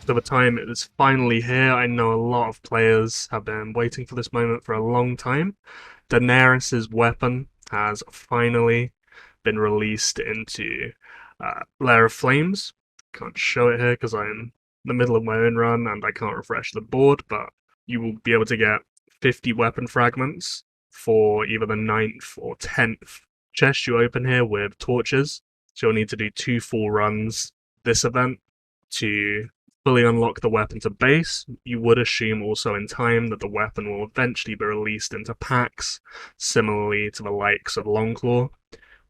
So the time is finally here. I know a lot of players have been waiting for this moment for a long time. Daenerys' weapon has finally been released into Lair of Flames. Can't show it here because I'm in the middle of my own run and I can't refresh the board, but you will be able to get 50 weapon fragments for either the 9th or 10th chest you open here with torches. So you'll need to do 2 full runs this event to fully unlock the weapon to base. You would assume also in time that the weapon will eventually be released into packs, similarly to the likes of Longclaw,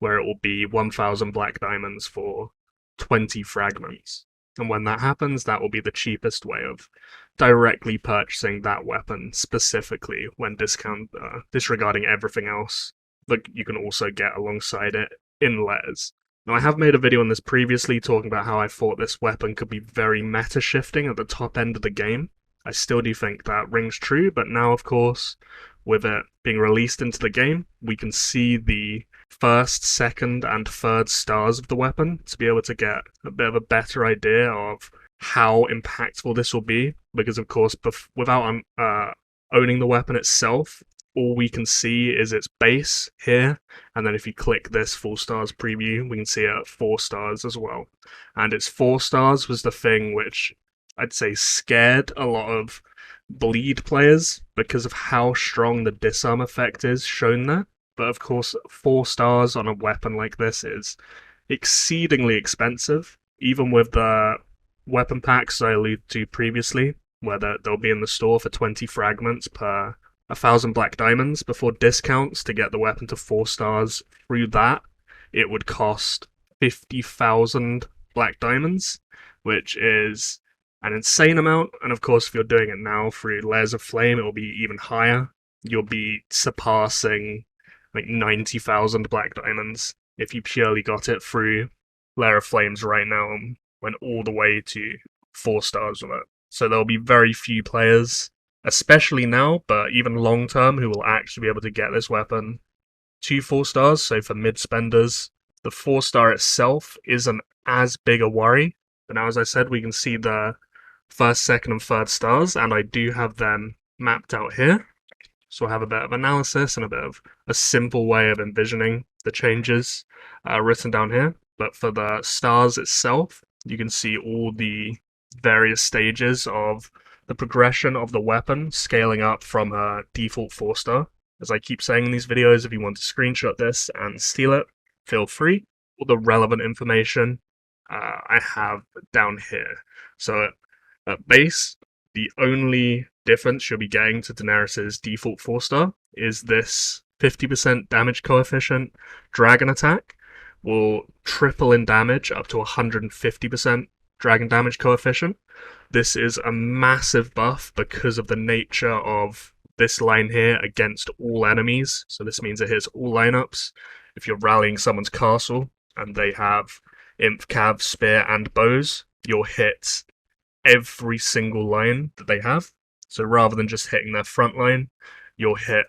where it will be 1,000 black diamonds for 20 fragments. And when that happens, that will be the cheapest way of directly purchasing that weapon specifically when disregarding everything else that you can also get alongside it in Lairs. Now, I have made a video on this previously talking about how I thought this weapon could be very meta-shifting at the top end of the game. I still do think that rings true, but now, of course, with it being released into the game, we can see the first, second, and third stars of the weapon to be able to get a bit of a better idea of how impactful this will be, because, of course, without owning the weapon itself, all we can see is its base here, and then if you click this full stars preview, we can see it at 4 stars as well. And its 4 stars was the thing which I'd say scared a lot of bleed players because of how strong the disarm effect is shown there. But of course, 4 stars on a weapon like this is exceedingly expensive, even with the weapon packs I alluded to previously, where they'll be in the store for 20 fragments per 1,000 black diamonds before discounts to get the weapon to 4 stars. Through that, it would cost 50,000 black diamonds, which is an insane amount. And of course, if you're doing it now through Layers of Flame, it will be even higher. You'll be surpassing like 90,000 black diamonds if you purely got it through Lair of Flames right now and went all the way to 4 stars with it. So there'll be very few players, especially now, but even long term, who will actually be able to get this weapon to 4 stars. So for mid spenders, the 4 star itself isn't as big a worry. But now, as I said, we can see the first, second, and third stars, and I do have them mapped out here. So I have a bit of analysis and a bit of a simple way of envisioning the changes written down here. But for the stars itself, you can see all the various stages of the progression of the weapon scaling up from a default 4 star. As I keep saying in these videos, if you want to screenshot this and steal it, feel free. All the relevant information I have down here. So at base, the only difference you'll be getting to Daenerys' default 4 star is this 50% damage coefficient dragon attack will triple in damage up to 150% dragon damage coefficient. This is a massive buff because of the nature of this line here against all enemies. So this means it hits all lineups. If you're rallying someone's castle and they have imp, cav, spear, and bows, you'll hit every single line that they have. So rather than just hitting their front line, you'll hit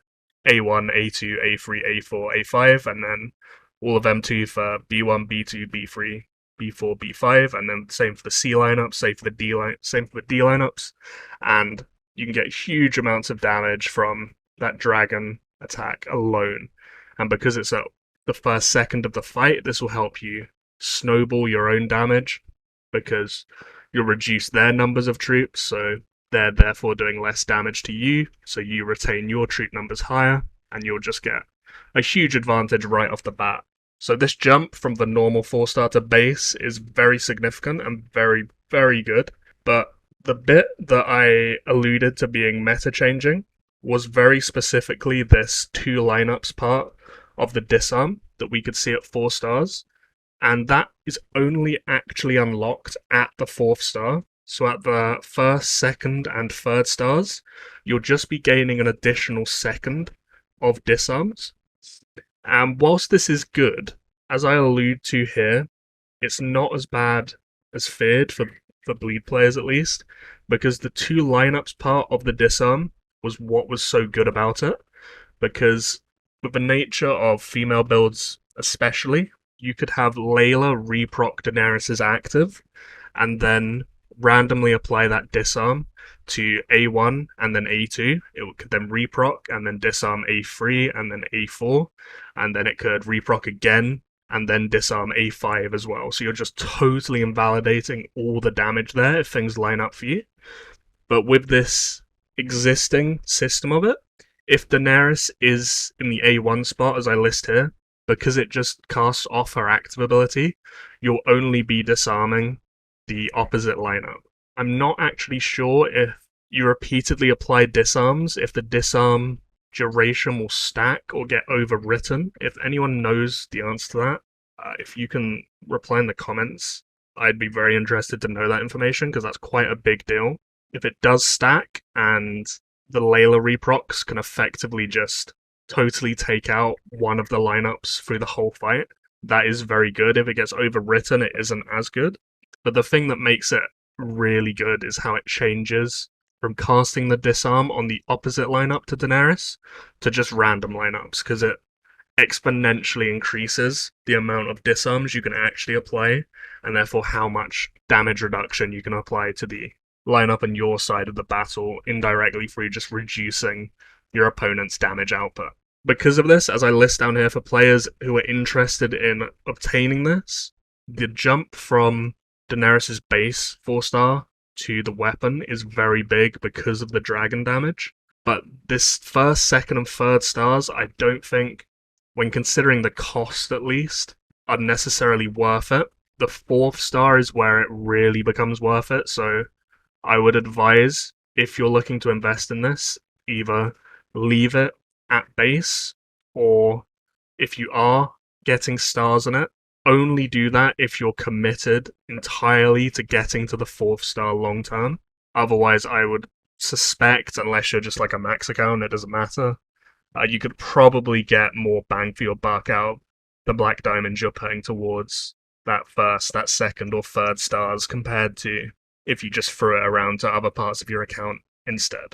A1, A2, A3, A4, A5, and then all of M2 for B1, B2, B3, B4, B5, and then same for the C lineups, same for the D lineups, and you can get huge amounts of damage from that dragon attack alone. And because it's at the first second of the fight, this will help you snowball your own damage because you'll reduce their numbers of troops, so they're therefore doing less damage to you, so you retain your troop numbers higher, and you'll just get a huge advantage right off the bat. So this jump from the normal 4 star to base is very significant and very, very good. But the bit that I alluded to being meta changing was very specifically this 2 lineups part of the disarm that we could see at 4 stars. And that is only actually unlocked at the 4th star. So at the 1st, 2nd, and 3rd stars, you'll just be gaining an additional second of disarms. And whilst this is good, as I allude to here, it's not as bad as feared for bleed players at least, because the 2 lineups part of the disarm was what was so good about it, because with the nature of female builds especially, you could have Layla reproc Daenerys' active, and then randomly apply that disarm to A1 and then A2. It could then reproc and then disarm A3 and then A4, and then it could reproc again and then disarm A5 as well. So you're just totally invalidating all the damage there if things line up for you. But with this existing system of it, if Daenerys is in the A1 spot, as I list here, because it just casts off her active ability, you'll only be disarming the opposite lineup. I'm not actually sure if you repeatedly apply disarms, if the disarm duration will stack or get overwritten. If anyone knows the answer to that, if you can reply in the comments, I'd be very interested to know that information, because that's quite a big deal. If it does stack and the Layla reprocs can effectively just totally take out one of the lineups through the whole fight, that is very good. If it gets overwritten, it isn't as good. But the thing that makes it really good is how it changes from casting the disarm on the opposite lineup to Daenerys to just random lineups, because it exponentially increases the amount of disarms you can actually apply, and therefore how much damage reduction you can apply to the lineup on your side of the battle indirectly through just reducing your opponent's damage output. Because of this, as I list down here for players who are interested in obtaining this, the jump from Daenerys' base 4-star to the weapon is very big because of the dragon damage. But this first, second, and third stars, I don't think, when considering the cost at least, are necessarily worth it. The 4th star is where it really becomes worth it, so I would advise, if you're looking to invest in this, either leave it at base, or if you are getting stars in it, only do that if you're committed entirely to getting to the 4th star long term. Otherwise, I would suspect, unless you're just like a max account, it doesn't matter, you could probably get more bang for your buck out of the black diamonds you're putting towards that first, that second, or third stars compared to if you just threw it around to other parts of your account instead.